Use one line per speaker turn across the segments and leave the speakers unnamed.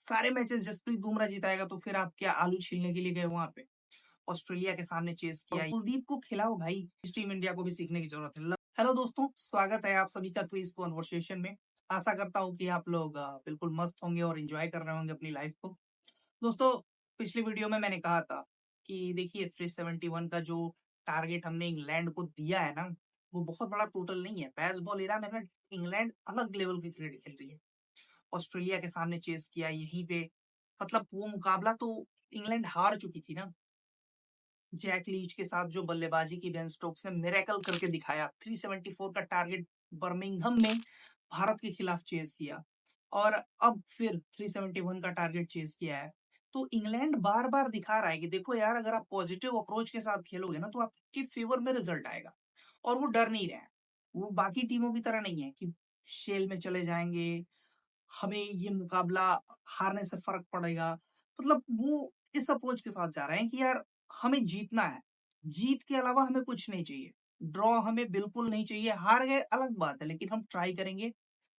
सारे मैचेस जसप्रीत बुमराह जिताएगा तो फिर आप क्या आलू छीलने के लिए गए वहां पे? ऑस्ट्रेलिया के सामने चेस किया। कुलदीप को खिलाओ भाई, टीम इंडिया को भी सीखने की जरूरत है। हेलो दोस्तों, स्वागत है आप सभी का क्विज कॉन्वर्सेशन में। आशा करता हूँ कि आप लोग बिल्कुल मस्त होंगे और एंजॉय कर रहे होंगे अपनी लाइफ को। दोस्तों, पिछली वीडियो में मैंने कहा था कि देखिए 371 का जो टारगेट हमने इंग्लैंड को दिया है ना, वो बहुत बड़ा टोटल नहीं है। बेसबॉल एरा में ना इंग्लैंड अलग लेवल की क्रिकेट खेल रही है। ऑस्ट्रेलिया के सामने चेस किया यहीं पे, मतलब वो मुकाबला तो इंग्लैंड हार चुकी थी ना। जैक लीच के साथ जो बल्लेबाजी की बेन स्टोक्स ने मिरेकल करके दिखाया। 374 का टारगेट बर्मिंघम में भारत के खिलाफ चेज किया और अब फिर 371 का टारगेट चेज किया है। तो इंग्लैंड बार बार दिखा रहा है कि देखो यार, अगर आप पॉजिटिव अप्रोच के साथ खेलोगे ना तो आपके फेवर में रिजल्ट आएगा। और वो डर नहीं रहे हैं। वो बाकी टीमों की तरह नहीं है कि शेल में चले जाएंगे, हमें ये मुकाबला हारने से फर्क पड़ेगा। मतलब वो इस अप्रोच के साथ जा रहे हैं कि यार हमें जीतना है, जीत के अलावा हमें कुछ नहीं चाहिए। ड्रॉ हमें बिल्कुल नहीं चाहिए। हार गए अलग बात है, लेकिन हम ट्राई करेंगे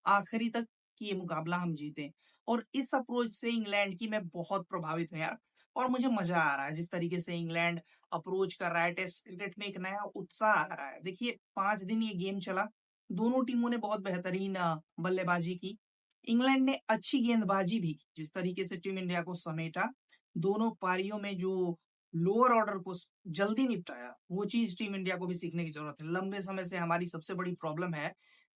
आखिरी तक कि ये मुकाबला हम जीतें। और इस अप्रोच से इंग्लैंड की मैं बहुत प्रभावित हूँ यार। और मुझे मजा आ रहा है जिस तरीके से इंग्लैंड अप्रोच कर रहा है। टेस्ट क्रिकेट में एक नया उत्साह आ रहा है। देखिए 5 दिन ये गेम चला, दोनों टीमों ने बहुत बेहतरीन बल्लेबाजी की। इंग्लैंड ने अच्छी गेंदबाजी भी की। जिस तरीके से टीम इंडिया को समेटा, दोनों पारियों में जो लोअर ऑर्डर को जल्दी निपटाया, वो चीज टीम इंडिया को भी सीखने की जरूरत है। लंबे समय से हमारी सबसे बड़ी प्रॉब्लम है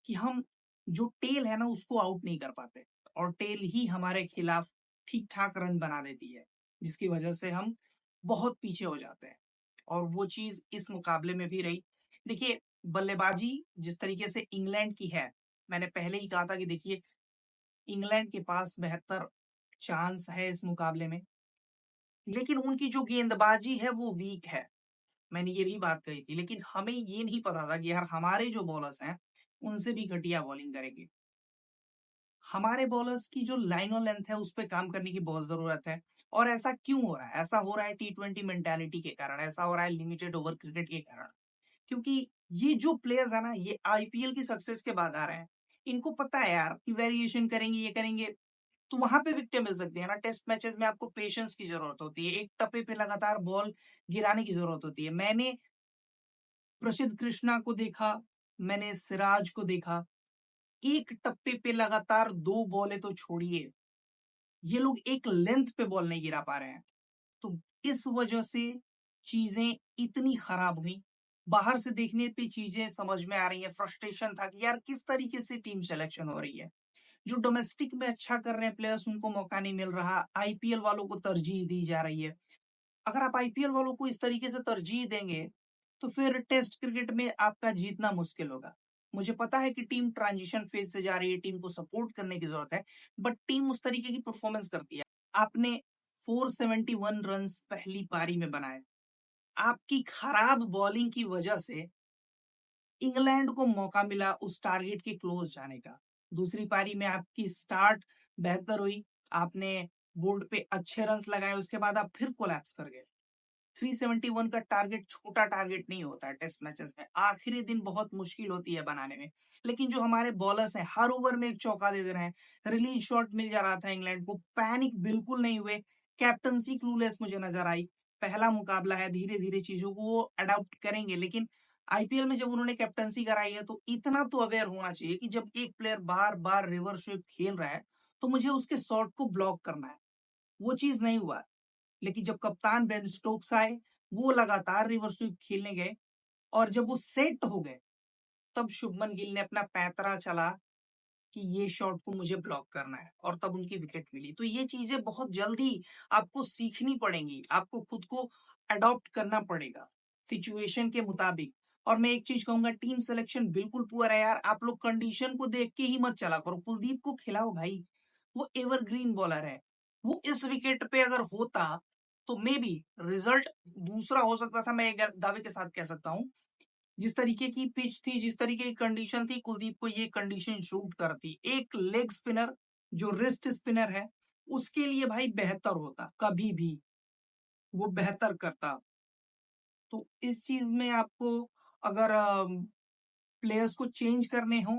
कि हम जो टेल है ना उसको आउट नहीं कर पाते, और टेल ही हमारे खिलाफ ठीक ठाक रन बना देती है, जिसकी वजह से हम बहुत पीछे हो जाते हैं। और वो चीज इस मुकाबले में भी रही। देखिए बल्लेबाजी जिस तरीके से इंग्लैंड की है, मैंने पहले ही कहा था कि देखिए इंग्लैंड के पास बेहतर चांस है इस मुकाबले में, लेकिन उनकी जो गेंदबाजी है वो वीक है। मैंने ये भी बात कही थी, लेकिन हमें ये नहीं पता था कि यार हमारे जो बॉलर्स हैं उनसे भी घटिया बॉलिंग करेंगे। हमारे बॉलर्स की जो लाइन और लेंथ है उस पर काम करने की बहुत जरूरत है। और ऐसा क्यों हो रहा है? ऐसा हो रहा है T20 मेंटालिटी के कारण, ऐसा हो रहा है लिमिटेड ओवर क्रिकेट के कारण। क्योंकि ये जो प्लेयर्स है ना, ये आईपीएल की सक्सेस के बाद आ रहे हैं। इनको पता है यार कि वेरिएशन करेंगे, ये करेंगे तो वहां पे विकेटें मिल सकती है ना। टेस्ट मैचेस में आपको पेशेंस की जरूरत होती है, एक टप्पे पे लगातार बॉल गिराने की जरूरत होती है। मैंने प्रसिद्ध कृष्णा को देखा, मैंने सिराज को देखा, एक टप्पे पे लगातार 2 बॉलें तो छोड़िए, ये लोग एक लेंथ पे बॉल नहीं गिरा पा रहे हैं। तो इस वजह से चीजें इतनी खराब हुई। बाहर से देखने पे चीजें समझ में आ रही है। फ्रस्ट्रेशन था कि यार किस तरीके से टीम सिलेक्शन हो रही है। जो डोमेस्टिक में अच्छा कर रहे हैं प्लेयर्स उनको मौका नहीं मिल रहा, आईपीएल वालों को तरजीह दी जा रही है। अगर आप आईपीएल वालों को इस तरीके से तरजीह देंगे तो फिर टेस्ट क्रिकेट में आपका जीतना मुश्किल होगा। मुझे पता है कि टीम ट्रांजिशन फेज से जा रही है, टीम को सपोर्ट करने की जरूरत है, बट टीम उस तरीके की परफॉर्मेंस करती है। आपने 471 रन पहली पारी में बनाए, आपकी खराब बॉलिंग की वजह से इंग्लैंड को मौका मिला उस टारगेट के क्लोज जाने का। दूसरी पारी में आपकी स्टार्ट बेहतर हुई, आपने बोर्ड पे अच्छे रन्स लगाए, उसके बाद आप फिर कोलैप्स कर गए। 371 का टारगेट छोटा टारगेट नहीं होता है टेस्ट मैचेस में। आखिरी दिन बहुत मुश्किल होती है बनाने में। लेकिन जो हमारे बॉलर्स हैं हर ओवर में एक चौका दे दे रहे हैं, रिलीज शॉट मिल जा रहा था इंग्लैंड को, पैनिक बिल्कुल नहीं हुए। कैप्टनसी क्लूलेस मुझे नजर आई। पहला मुकाबला है, धीरे धीरे चीजों को वो अडॉप्ट करेंगे। लेकिन आईपीएल में जब उन्होंने कैप्टनसी कराई है तो इतना तो अवेयर होना चाहिए कि जब एक प्लेयर बार बार रिवर्स स्वीप खेल रहा है तो मुझे उसके शॉट को ब्लॉक करना है। वो चीज नहीं हुआ। लेकिन जब कप्तान बेन स्टोक्स आए, वो लगातार रिवर्स स्वीप खेलने गए, और जब वो सेट हो गए तब शुभमन गिल ने अपना पैंतरा चला कि ये शॉट को मुझे ब्लॉक करना है, और तब उनकी विकेट मिली। तो ये चीजें बहुत जल्दी आपको सीखनी पड़ेंगी, आपको खुद को अडॉप्ट करना पड़ेगा सिचुएशन के मुताबिक। और मैं एक चीज कहूंगा, टीम सिलेक्शन बिल्कुल पुअर है यार। आप लोग कंडीशन को देख के ही मत चला करो। कुलदीप को खिलाओ भाई, वो एवरग्रीन बॉलर है। वो इस विकेट पे अगर होता तो मे बी रिजल्ट दूसरा हो सकता था। मैं एक दावे के साथ कह सकता हूं, जिस तरीके की पिच थी, जिस तरीके की कंडीशन थी, कुलदीप को ये कंडीशन शूट करती। एक लेग स्पिनर जो रिस्ट स्पिनर है उसके लिए भाई बेहतर होता, कभी भी वो बेहतर करता। तो इस चीज में आपको अगर प्लेयर्स को चेंज करने हो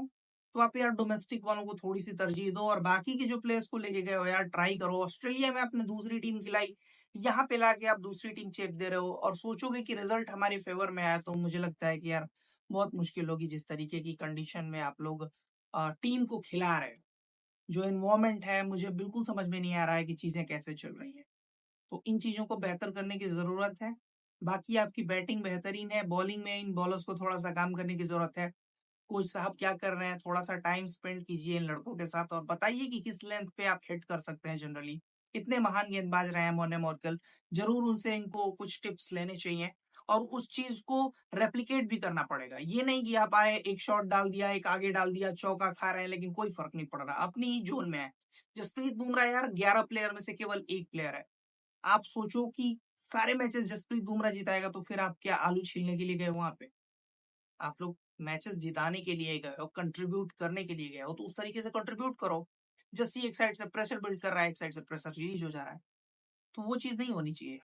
तो आप यार डोमेस्टिक वालों को थोड़ी सी तरजीह दो और बाकी के जो प्लेयर्स को लेके गए हो यार ट्राई करो। ऑस्ट्रेलिया में आपने दूसरी टीम खिलाई, यहाँ पे लाके आप दूसरी टीम चेप दे रहे हो और सोचोगे कि रिजल्ट हमारे फेवर में आया, तो मुझे लगता है कि यार बहुत मुश्किल होगी। जिस तरीके की कंडीशन में आप लोग टीम को खिला रहे हो, जो एनवायरमेंट है, मुझे बिल्कुल समझ में नहीं आ रहा है कि चीजें कैसे चल रही है। तो इन चीजों को बेहतर करने की जरूरत है। बाकी आपकी बैटिंग बेहतरीन है, बॉलिंग में इन बॉलर्स को थोड़ा सा काम करने की जरूरत है। कोच साहब क्या कर रहे हैं, थोड़ा सा टाइम स्पेंड कीजिए इन लड़कों के साथ और बताइए कि किस लेंथ पे आप हिट कर सकते हैं। जनरली इतने महान गेंदबाज रहे हैं मोने मॉर्कल, जरूर उनसे इनको कुछ टिप्स लेने चाहिए और उस चीज को रेप्लिकेट भी करना पड़ेगा। ये नहीं कि आप आए, एक शॉट डाल दिया, एक आगे डाल दिया, चौका खा रहे हैं, लेकिन कोई फर्क नहीं पड़ रहा, अपनी ही जोन में है। जसप्रीत बुमराह यार 11 प्लेयर में से केवल एक प्लेयर है। आप सोचो कि सारे मैचेस जसप्रीत बुमराह जिताएगा, तो फिर आप क्या आलू छीलने के लिए गए वहां पे? आप लोग मैचेस जिताने के लिए गए हो, कंट्रीब्यूट करने के लिए गए हो, तो उस तरीके से कंट्रीब्यूट करो। जस्सी एक साइड से प्रेशर बिल्ड कर रहा है, एक साइड से प्रेशर रिलीज हो जा रहा है, तो वो चीज नहीं होनी चाहिए।